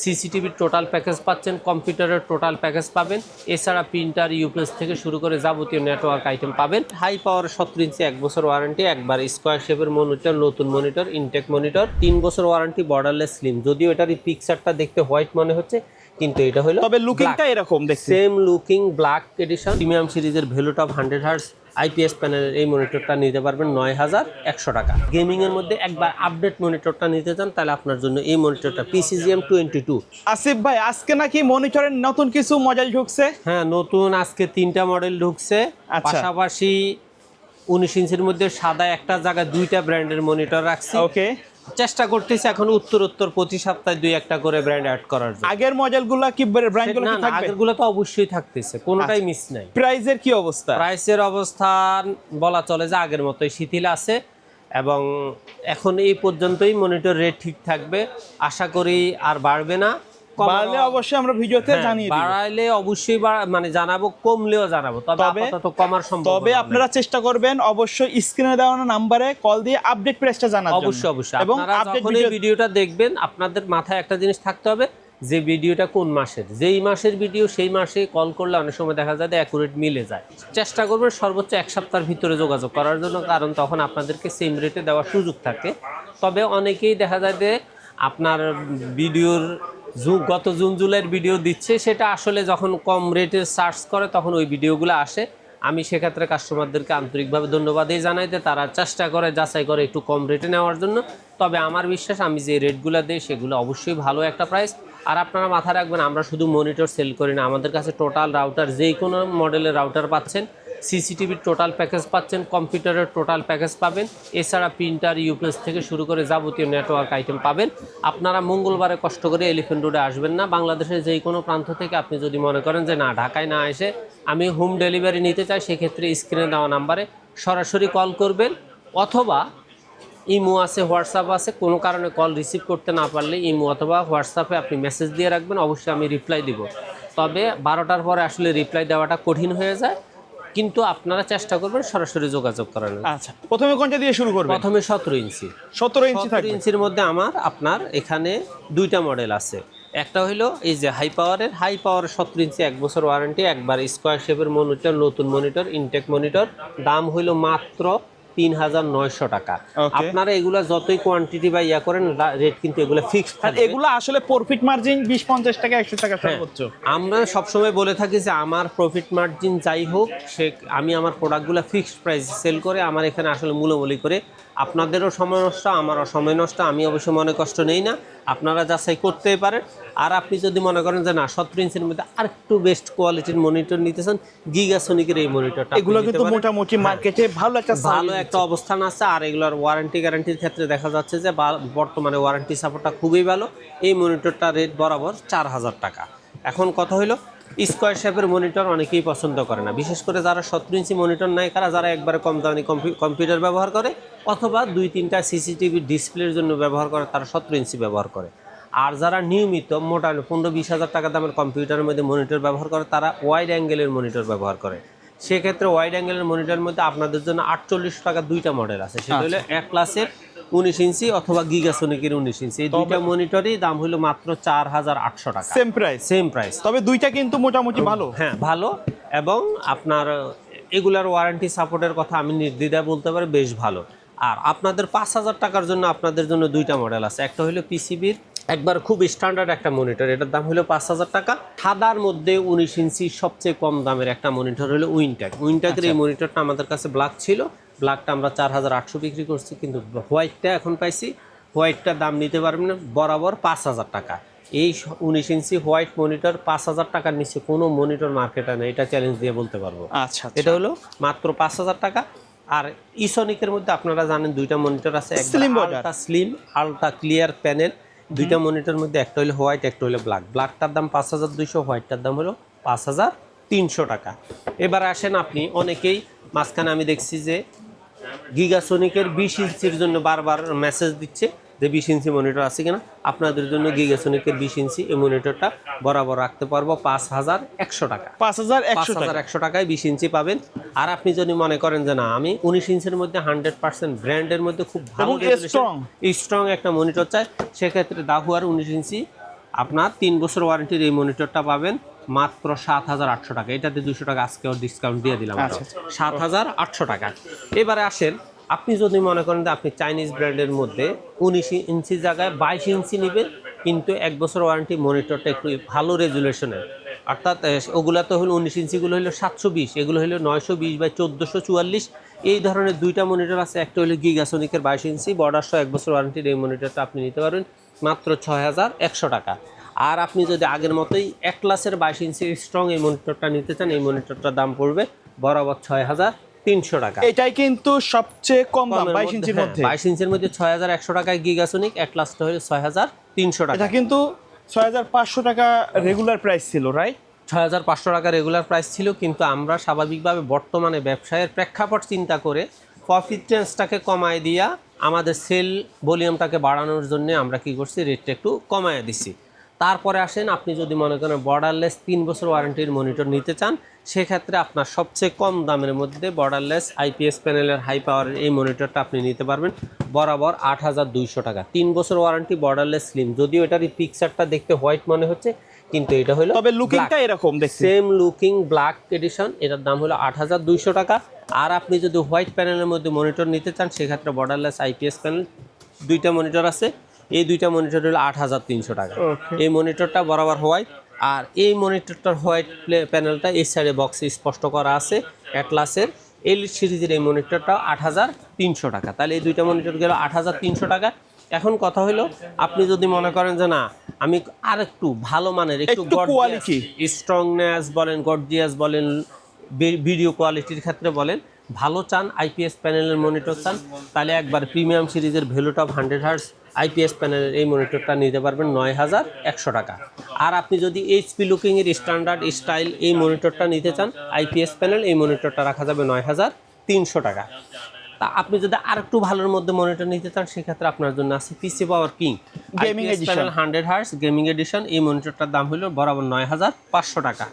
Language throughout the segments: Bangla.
সিসিটিভির টোটাল প্যাকেজ পাচ্ছেন, কম্পিউটারের টোটাল প্যাকেজ পাবেন, এছাড়া প্রিন্টার ইউপিএস থেকে শুরু করে যাবতীয় নেটওয়ার্ক আইটেম পাবেন। হাই পাওয়ার 17 ইঞ্চি 1 বছর ওয়ারেন্টি, একবার স্কোয়ার শেপের মনিটর, নতুন মনিটর, ইনটেক মনিটর, 3 বছর ওয়ারেন্টি, বর্ডারলেস স্লিম। যদিও এটার এই পিকচারটা দেখতে হোয়াইট মনে হচ্ছে, কিন্তু এটা হলো তবে লুকিংটা এরকম দেখতে same looking black addition. Premium সিরিজের ভ্যালুটপ 100 হার্টজ আইপিএস প্যানেলের এই মনিটরটা নিতে পারবেন 9100 টাকা। গেমিং এর মধ্যে একবার আপডেট মনিটরটা নিতে চান তাহলে আপনার জন্য এই মনিটরটা PCGM 22। আসিফ ভাই, আজকে নাকি মনিটরের নতুন কিছু মডেল ঢুকছে? হ্যাঁ, নতুন আজকে 3টা মডেল ঢুকছে। পাশাপাশি 19 ইঞ্চির মধ্যে সাদা একটা জায়গায় 2টা ব্র্যান্ডের মনিটর রাখছি। ওকে, চেষ্টা করতেছি এখন উত্তর প্রতি সপ্তাহে 2-1টা করে ব্র্যান্ড অ্যাড করার জন্য। আগের মডেলগুলো কি ব্র্যান্ডগুলো কি থাকবে? আগেরগুলো তো অবশ্যই থাকতেছে, কোনোটাই মিস নাই। প্রাইসের কি অবস্থা? প্রাইসের অবস্থান বলা চলে যে আগের মতোই শিথিল আছে, এবং এখন এই পর্যন্তই মনিটর রেট ঠিক থাকবে। আশা করি আর বাড়বে না। বাড়লে অবশ্যই আমরা ভিডিওতে জানিয়ে দিব। বাড়াইলে অবশ্যই মানে জানাবো, কমলেও জানাবো, তবে আপাতত কমার সম্ভব। তবে আপনারা চেষ্টা করবেন অবশ্যই স্ক্রিনে দেওয়া নাম্বারে কল দিয়ে আপডেট প্রাইসটা জানার জন্য। অবশ্যই এবং যখন এই ভিডিওটা দেখবেন আপনাদের মাথায় একটা জিনিস থাকতে হবে যে ভিডিওটা কোন মাসের, যেই মাসের ভিডিও সেই মাসে কল করলে অনেক সময় দেখা যায় অ্যাকুরেট মিলে যায়। চেষ্টা করবেন সর্বোচ্চ 1 সপ্তাহের ভিতরে যোগাযোগ করার জন্য, কারণ তখন আপনাদেরকে সেম রেটে দেওয়ার সুযোগ থাকে। তবে অনেকেই দেখা যায় যে আপনার ভিডিওর গত জুন জুলাইয়ের ভিডিও দিচ্ছে, সেটা আসলে যখন কম রেটের সার্চ করে তখন ওই ভিডিওগুলো আসে। আমি সেক্ষেত্রে কাস্টমারদেরকে আন্তরিকভাবে ধন্যবাদই জানাইতে, তারা চেষ্টা করে যাচাই করে একটু কম রেটে নেওয়ার জন্য। তবে আমার বিশ্বাস আমি যে রেটগুলো দিই সেগুলো অবশ্যই ভালো একটা প্রাইস। আর আপনারা মাথায় রাখবেন, আমরা শুধু মনিটর সেল করি না, আমাদের কাছে টোটাল রাউটার, যে কোনো মডেলের রাউটার পাচ্ছেন, সিসিটিভির টোটাল প্যাকেজ পাচ্ছেন, কম্পিউটারের টোটাল প্যাকেজ পাবেন, এছাড়া প্রিন্টার ইউপিএস থেকে শুরু করে যাবতীয় নেটওয়ার্ক আইটেম পাবেন। আপনারা মঙ্গলবারে কষ্ট করে এলিফ্যান্ট রোডে আসবেন না, বাংলাদেশের যে কোনো প্রান্ত থেকে আপনি যদি মনে করেন যে না ঢাকায় না এসে আমি হোম ডেলিভারি নিতে চাই, সেক্ষেত্রে স্ক্রিনে দেওয়া নাম্বারে সরাসরি কল করবেন, অথবা ইমো আছে, হোয়াটসঅ্যাপ আছে। কোনো কারণে কল রিসিভ করতে না পারলে ইমো অথবা হোয়াটসঅ্যাপে আপনি মেসেজ দিয়ে রাখবেন, অবশ্যই আমি রিপ্লাই দিব। তবে 12টার পরে আসলে রিপ্লাই দেওয়াটা কঠিন হয়ে যায়, কিন্তু আপনারা চেষ্টা করবেন সরাসরি যোগাযোগ করার। আচ্ছা, প্রথমে কোনটা দিয়ে শুরু করবেন? প্রথমে 17 ইঞ্চি। 17 ইঞ্চির মধ্যে আপনার এখানে 2টা মডেল আছে। একটা হলো এই যে হাই পাওয়ারের 17 ইঞ্চি 1 বছর ওয়ারেন্টি, একবার স্কোয়ার শেপের মনিটর, নতুন মনিটর, ইনটেক মনিটর। দাম হইলো মাত্র 3900 টাকা। আপনারা এগুলা যতই কোয়ান্টিটি বা ইয়া করেন, রেট কিন্তু এগুলো ফিক্সড থাকে। এগুলো আসলে প্রফিট মার্জিন 20-50 টাকা 100 টাকা সর্বোচ্চ। আমরা সবসময় বলে থাকি যে আমার প্রফিট মার্জিন যাই হোক, আমি আমার প্রোডাক্টগুলো ফিক্সড প্রাইসে সেল করে, আমার এখানে আসলে মূল্যমূল্য করে আপনাদেরও সময় নষ্ট, আমারও সময় নষ্ট। আমি অবশ্য মনে কষ্ট নেই না, আপনারা যাচাই করতেই পারেন। আর আপনি যদি মনে করেন যে না 17 ইঞ্চির মধ্যে আর একটু বেস্ট কোয়ালিটির মনিটর নিতে চান, গিগাসনিকের এই মনিটরটা, এগুলো কিন্তু মোটামুটি মার্কেটে ভালো একটা অবস্থান আছে। আর এগুলোর ওয়ারেন্টি গ্যারান্টির ক্ষেত্রে দেখা যাচ্ছে যে বর্তমানে ওয়ারেন্টি সাপোর্টটা খুবই ভালো। এই মনিটরটা রেট বরাবর 4000 টাকা। এখন কথা হলো স্কোয়ার শেপের মনিটর অনেকেই পছন্দ করে না, বিশেষ করে যারা 17 ইঞ্চি মনিটর নাই, যারা একবারে কম দামি কম্পিউটার ব্যবহার করে অথবা 2-3টা সিসিটিভি ডিসপ্লের জন্য ব্যবহার করে, তারা 17 ইঞ্চি ব্যবহার করে। আর যারা নিয়মিত মোটামুটি 15-20 হাজার টাকা দামের কম্পিউটারের মধ্যে মনিটর ব্যবহার করে, তারা ওয়াইড অ্যাঙ্গেলের মনিটর ব্যবহার করে। সেক্ষেত্রে ওয়াইড অ্যাঙ্গেলের মনিটরের মধ্যে আপনাদের জন্য 48 টাকা 2টা মডেল আছে। সেটা হলো এক ক্লাসের 19 ইঞ্চি অথবা গিগাসনিকের 19 ইঞ্চি। এই 2টা মনিটরই দাম হলো মাত্র 4800 টাকা। Same price. তবে 2টা কিন্তু মোটামুটি ভালো। হ্যাঁ, ভালো। এবং আপনার এগুলার ওয়ারেন্টি সাপোর্টের কথা আমি নির্দ্বিধায় বলতে পারি, বেশ ভালো। আর আপনাদের 5000 টাকার জন্য আপনাদের জন্য 2টা মডেল আছে। একটা হলো পিসিবির একবার খুব স্ট্যান্ডার্ড একটা মনিটর, এটার দাম হলো 5000 টাকা। সাদার মধ্যে 19 ইঞ্চি সবচেয়ে কম দামের একটা মনিটর হলো উইনটেকের। এই মনিটরটা আমাদের কাছে ব্ল্যাক ছিল, ব্ল্যাকটা আমরা 4800 বিক্রি করছি, কিন্তু হোয়াইটটা এখন পাইছি। হোয়াইটটার দাম নিতে পারবেন না, বরাবর 5000 টাকা। এই 19 ইঞ্চি হোয়াইট মনিটর 5000 টাকার নিচে কোনো মনিটর মার্কেটে নেই, এটা চ্যালেঞ্জ দিয়ে বলতে পারবো। আচ্ছা, এটা হলো মাত্র 5000 টাকা। আর ইসনিকের মধ্যে আপনারা জানেন 2টা মনিটর আছে, ultra slim, ultra clear panel. 2টা মনিটরের মধ্যে একটা হলো হোয়াইট, একটা হলো ব্ল্যাক। ব্ল্যাকটার দাম 5200, হোয়াইটটার দাম হলো 5300 টাকা। এবার আসেন আপনি, অনেকেই মাঝখানে আমি দেখছি যে গিগাসনিকের 20 ইঞ্চির জন্য বারবার মেসেজ দিচ্ছে যে 20 ইঞ্চি মনিটর আছে কিনা। আপনাদের জন্য গিগাসনিকের 20 ইঞ্চি এই মনিটরটা বরাবর রাখতে পারবো 5100 টাকা। 5100 টাকায় 20 ইঞ্চি পাবেন। আর আপনি যদি মনে করেন যে না আমি 19 ইঞ্চির মধ্যে 100% ব্র্যান্ডের মধ্যে খুব ভালো স্ট্রং একটা মনিটর চাই, সেক্ষেত্রে দাহুয়ার 19 ইঞ্চি আপনার 3 বছর ওয়ারেন্টির এই মনিটরটা পাবেন মাত্র 7,800 টাকা। এটাতে 200 টাকা আজকে ডিসকাউন্ট দিয়ে দিলাম, 7,800 টাকা। এবারে আসেন, আপনি যদি মনে করেন যে আপনি চাইনিজ ব্র্যান্ডের মধ্যে 19 ইঞ্চি জায়গায় 22 ইঞ্চি নেবেন, কিন্তু 1 বছর ওয়ারেন্টি মনিটরটা একটু ভালো রেজুলেশনের, অর্থাৎ ওগুলা তো হলো 19 ইঞ্চিগুলো হলো 720, এগুলো হলো 920 বাই 1444, এই ধরনের দুইটা মনিটর আছে। একটা হলো গিগাসনিকের 22 ইঞ্চি বর্ডার সহ 1 বছর ওয়ারেন্টির এই মনিটরটা আপনি নিতে পারবেন মাত্র 6,100 টাকা। আর আপনি যদি আগের মতোই অ্যাটলাসের 22 ইঞ্চি স্ট্রং এই মনিটরটা নিতে চান, এই মনিটরটার দাম পড়বে বরাবর 6,300 টাকা। এটাই কিন্তু সবচেয়ে কম দাম 22 ইঞ্চির মধ্যে। 22 ইঞ্চির মধ্যে 6,100 টাকায় গিগাসনিক, অ্যাটলাসটা হলো 6,300 টাকা। এটা কিন্তু 6,500 টাকা রেগুলার প্রাইস ছিল, রাইট? 6,500 টাকা রেগুলার প্রাইস ছিল, কিন্তু আমরা স্বাভাবিকভাবে বর্তমানে ব্যবসায়ের প্রেক্ষাপট চিন্তা করে প্রফিট রেঞ্জটাকে কমায় দিয়া আমাদের সেল ভলিউমটাকে বাড়ানোর জন্য আমরা কি করছি, রেটটা একটু কমায় দিছি। তারপরে আসেন, আপনি যদি মনে করেন বর্ডারলেস 3 বছর ওয়ারেন্টির মনিটর নিতে চান, সেক্ষেত্রে আপনার সবচেয়ে কম দামের মধ্যে বর্ডারলেস আইপিএস প্যানেলের হাই পাওয়ারের এই মনিটরটা আপনি নিতে পারবেন বরাবর 8,200 টাকা। 3 বছর ওয়ারেন্টি, বর্ডারলেস স্লিম, যদিও এটার এই পিকচারটা দেখতে হোয়াইট মনে হচ্ছে, কিন্তু এটা হলো তবে লুকিংটা এরকম দেখতে, সেম লুকিং ব্ল্যাক এডিশন। এটার দাম হলো 8,200 টাকা। আর আপনি যদি হোয়াইট প্যানেলের মধ্যে মনিটর নিতে চান, সেক্ষেত্রে বর্ডারলেস আইপিএস প্যানেল দুইটা মনিটর আছে, এই দুইটা মনিটর হলো 8,300 টাকা। এই মনিটরটা বরাবর হোয়াইট, আর এই মনিটরটার হোয়াইট প্যানেলটা এই সাইডে বক্সে স্পষ্ট করা আছে। অ্যাটলাসের এলিট সিরিজের এই মনিটরটা 8,300 টাকা। তাহলে এই দুইটা মনিটর গেল 8,300 টাকা। এখন কথা হলো, আপনি যদি মনে করেন যে না, আমি আর একটু ভালো মানের, একটু কোয়ালিটি, স্ট্রংনেস বলেন, গর্জিয়াস বলেন, ভিডিও কোয়ালিটির ক্ষেত্রে বলেন, ভালো চান, আইপিএস প্যানেলের মনিটর চান, তাহলে একবার প্রিমিয়াম সিরিজের ভ্যালুটপ 100 হার্টজ আইপিএস প্যানেলের এই মনিটরটা নিতে পারবেন 9,100 টাকা। আর আপনি যদি এইচপি লুকিংয়ের স্ট্যান্ডার্ড স্টাইল এই মনিটরটা নিতে চান, আইপিএস প্যানেল, এই মনিটরটা রাখা যাবে 9,300 টাকা। তা আপনি যদি আর একটু ভালোর মধ্যে মনিটর নিতে চান, সেক্ষেত্রে আপনার জন্য আছে PC power king gaming edition 100 hertz gaming edition. এই মনিটরটার দাম হলো বরাবর 9,500 টাকা।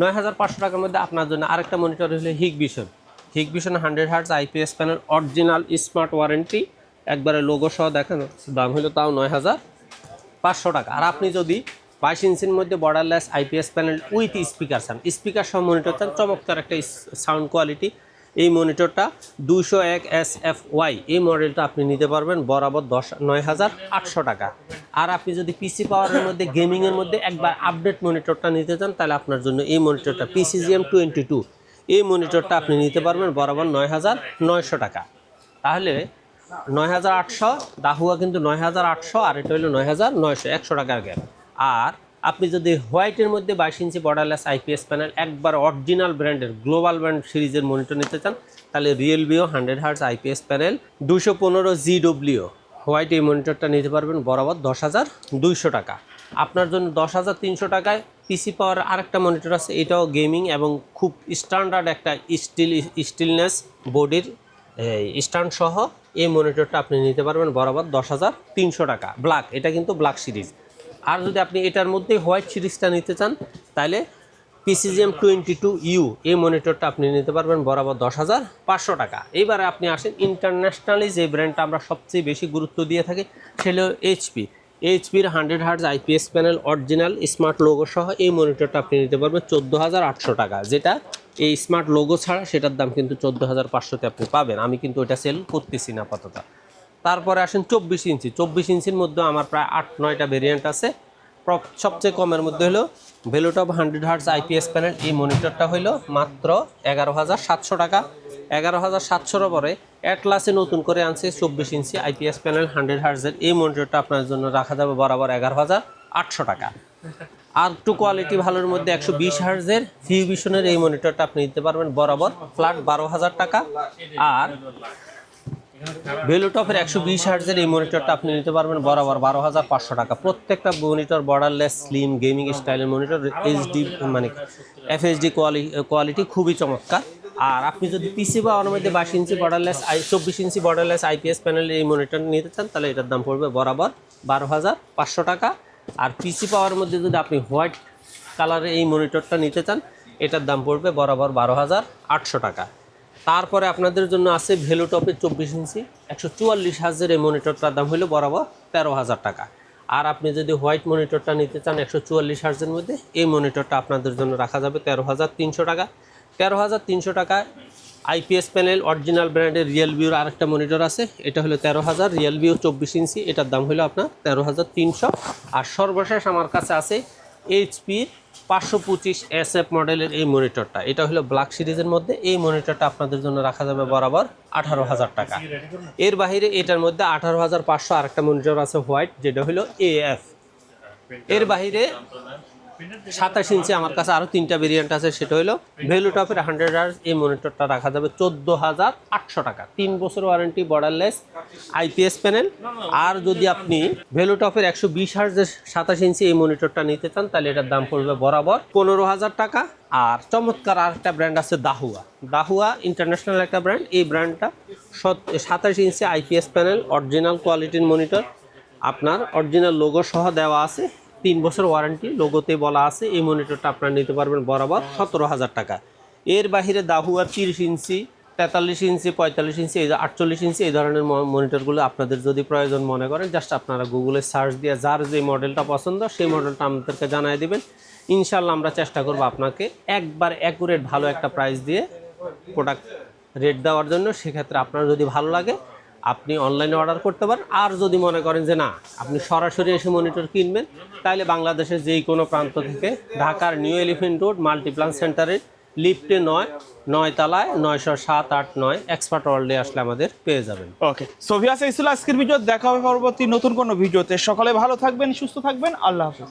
9,500 টাকার মধ্যে আপনার জন্য আরেকটা মনিটর হলো Hikvision 100 hertz IPS panel, original smart warranty, একবারে লোগো সহ দেখানো, দাম হলো তাও 9,500 টাকা। আর আপনি যদি 22 ইঞ্চির মধ্যে borderless IPS panel with speaker চান, স্পিকার সহ মনিটর চান, চমৎকার একটা সাউন্ড কোয়ালিটি, এই মনিটরটা 201 SFY এই মডেলটা আপনি নিতে পারবেন বরাবর 9,800 টাকা। আর আপনি যদি পিসি পাওয়ারের মধ্যে গেমিংয়ের মধ্যে একবার আপডেট মনিটরটা নিতে চান, তাহলে আপনার জন্য এই মনিটরটা PCGM 22 এই মনিটরটা আপনি নিতে পারবেন বরাবর 9,900 টাকা। তাহলে 9,800, দাহুয়া কিন্তু 9,800, আর এটা হলো 9,900, 100 টাকার গ্যাপ। আর আপনি যদি হোয়াইটের মধ্যে 22 ইঞ্চি বর্ডারলেস আইপিএস প্যানেল একবার অরিজিনাল ব্র্যান্ডের গ্লোবাল ব্র্যান্ড সিরিজের মনিটর নিতে চান, তাহলে রিয়েলমিও 100 hertz IPS panel 215 GW white এই মনিটরটা নিতে পারবেন বরাবর 10,200 টাকা। আপনার জন্য 10,300 টাকায় পিসি পাওয়ার আরেকটা মনিটর আছে, এটাও গেমিং এবং খুব স্ট্যান্ডার্ড একটা স্টিলনেস বডির স্ট্যান্ড সহ এই মনিটরটা আপনি নিতে পারবেন বরাবর 10,300 টাকা। ব্ল্যাক, এটা কিন্তু ব্ল্যাক সিরিজ। আর যদি আপনি এটার মধ্যে হোয়াইট সিরিজটা নিতে চান, তাহলে PCGM 22U এই মনিটরটা আপনি নিতে পারবেন বরাবর 10,500 টাকা। এইবারে আপনি আসেন ইন্টারন্যাশনালি যে ব্র্যান্ডটা আমরা সবচেয়ে বেশি গুরুত্ব দিয়ে থাকি, সেটা হলো এইচপির 100 hertz IPS panel original smart logo সহ এই মনিটরটা আপনি নিতে পারবেন 14,800 টাকা। যেটা এই স্মার্ট লোগো ছাড়া সেটার দাম কিন্তু 14,500-তে আপনি পাবেন। আমি কিন্তু ওইটা সেল করতেছি না আপাতত। তারপরে আসেন 24 ইঞ্চি। 24 ইঞ্চির মধ্যে আমার প্রায় 8-9টা ভেরিয়েন্ট আছে। সবচেয়ে কমের মধ্যে হলো ভ্যালুটপ 100 হার্টজ আইপিএস প্যানেল এই মনিটরটা হলো মাত্র 11,700 টাকা। 11,700-র পরে অ্যাটলাসে নতুন করে আনছে 24 ইঞ্চি আইপিএস প্যানেল 100 হার্টজের এই মনিটরটা আপনার জন্য রাখা যাবে বরাবর 11,800 টাকা। আর একটু কোয়ালিটি ভালোর মধ্যে 120 হার্টজের ফিউভিশনের এই মনিটরটা আপনি নিতে পারবেন বরাবর ফ্ল্যাট 12,000 টাকা। আর ভ্যালুটপের 120 হার্টজের এই মনিটরটা আপনি নিতে পারবেন বরাবর 12,500 টাকা। প্রত্যেকটা মনিটর বর্ডারলেস স্লিম গেমিং স্টাইলের মনিটর, এইচডি মানে FHD কোয়ালিটি খুবই চমৎকার। আর আপনি যদি পিসি পাওয়ার মধ্যে 22 ইঞ্চি বর্ডারলেস 24 ইঞ্চি বর্ডারলেস আইপিএস প্যানেলের এই মনিটর নিতে চান, তাহলে এটার দাম পড়বে বরাবর 12,500 টাকা। আর পিসি পাওয়ার মধ্যে যদি আপনি হোয়াইট কালারের এই মনিটরটা নিতে চান, এটার দাম পড়বে বরাবর 12,800 টাকা। তারপরে আপনাদের জন্য আছে ভ্যালুটপের 24 ইঞ্চি 144 হার্টজের এই মনিটরটার দাম হলো বরাবর 13,000 টাকা। আর আপনি যদি হোয়াইট মনিটরটা নিতে চান 144 হার্জের মধ্যে, এই মনিটরটা আপনাদের জন্য রাখা যাবে 13,300 টাকা। 13,300 টাকায় আইপিএস প্যানেল অরিজিনাল ব্র্যান্ডের রিয়েলভিউর আরেকটা মনিটর আছে, এটা হলো 13,000, রিয়েলভিউ 24 ইঞ্চি, এটার দাম হলো আপনার 13,300। আর সর্বশেষ আমার কাছে আছে এইচপি 525 SF মডেলের এই মনিটরটা, এটা হলো ব্ল্যাক সিরিজের মধ্যে। এই মনিটরটা আপনাদের জন্য রাখা যাবে বরাবর 18,000 টাকা। এর বাইরে এটার মধ্যে 18,500 আরেকটা মনিটর আছে হোয়াইট, যেটা হলো AF। এর বাইরে 27 ইঞ্চি আমার কাছে আরও 3টা ভেরিয়েন্ট আছে, সেটা হলো ভ্যালুটপের 100 হার্জ, এই মনিটরটা রাখা যাবে 14,800 টাকা। 3 বছর ওয়ারেন্টি, বর্ডারলেস, আইপিএস প্যানেল। আর যদি আপনি ভ্যালুটপের 120 হার্জের 27 ইঞ্চি এই মনিটরটা নিতে চান, তাহলে এটার দাম পড়বে বরাবর 15,000 টাকা। আর চমৎকার আরেকটা ব্র্যান্ড আছে দাহুয়া। দাহুয়া ইন্টারন্যাশনাল একটা ব্র্যান্ড, এই ব্র্যান্ডটা 27 ইঞ্চি আইপিএস প্যানেল, অরিজিনাল কোয়ালিটির মনিটর, আপনার অরিজিনাল লোগো সহ দেওয়া আছে, 3 বছর ওয়ারেন্টি, লোগোতে বলা আছে। এই মনিটরটা আপনারা নিতে পারবেন বরাবর 17,000 টাকা। এর বাইরে দাহুয়া 30 ইঞ্চি, 43 ইঞ্চি, 45 ইঞ্চি, 48 ইঞ্চি এই ধরনের মনিটরগুলো আপনাদের যদি প্রয়োজন মনে করেন, জাস্ট আপনারা গুগলে সার্চ দিয়ে যার যে মডেলটা পছন্দ সেই মডেলটা আমাদেরকে জানিয়ে দেবেন। ইনশাল্লাহ আমরা চেষ্টা করব আপনাকে একবার অ্যাকুরেট ভালো একটা প্রাইস দিয়ে প্রোডাক্ট রেট দেওয়ার জন্য। সেক্ষেত্রে আপনার যদি ভালো লাগে আপনি অনলাইনে অর্ডার করতে পারেন। আর যদি মনে করেন যে না আপনি সরাসরি এসে মনিটর কিনবেন, তাহলে বাংলাদেশের যেই কোনো প্রান্ত থেকে ঢাকার নিউ এলিফ্যান্ট রোড মাল্টিপ্লান সেন্টারের লিফটে 9 তলায় 907, 8, 9 এক্সপার্ট ওয়ার্ল্ডে আসলে আমাদের পেয়ে যাবেন। ওকে, সো ভিউয়ার্স, এই ছিল আজকের ভিডিও। দেখা হবে পরবর্তী নতুন কোনো ভিডিওতে। সকলে ভালো থাকবেন, সুস্থ থাকবেন, আল্লাহ হাফেজ।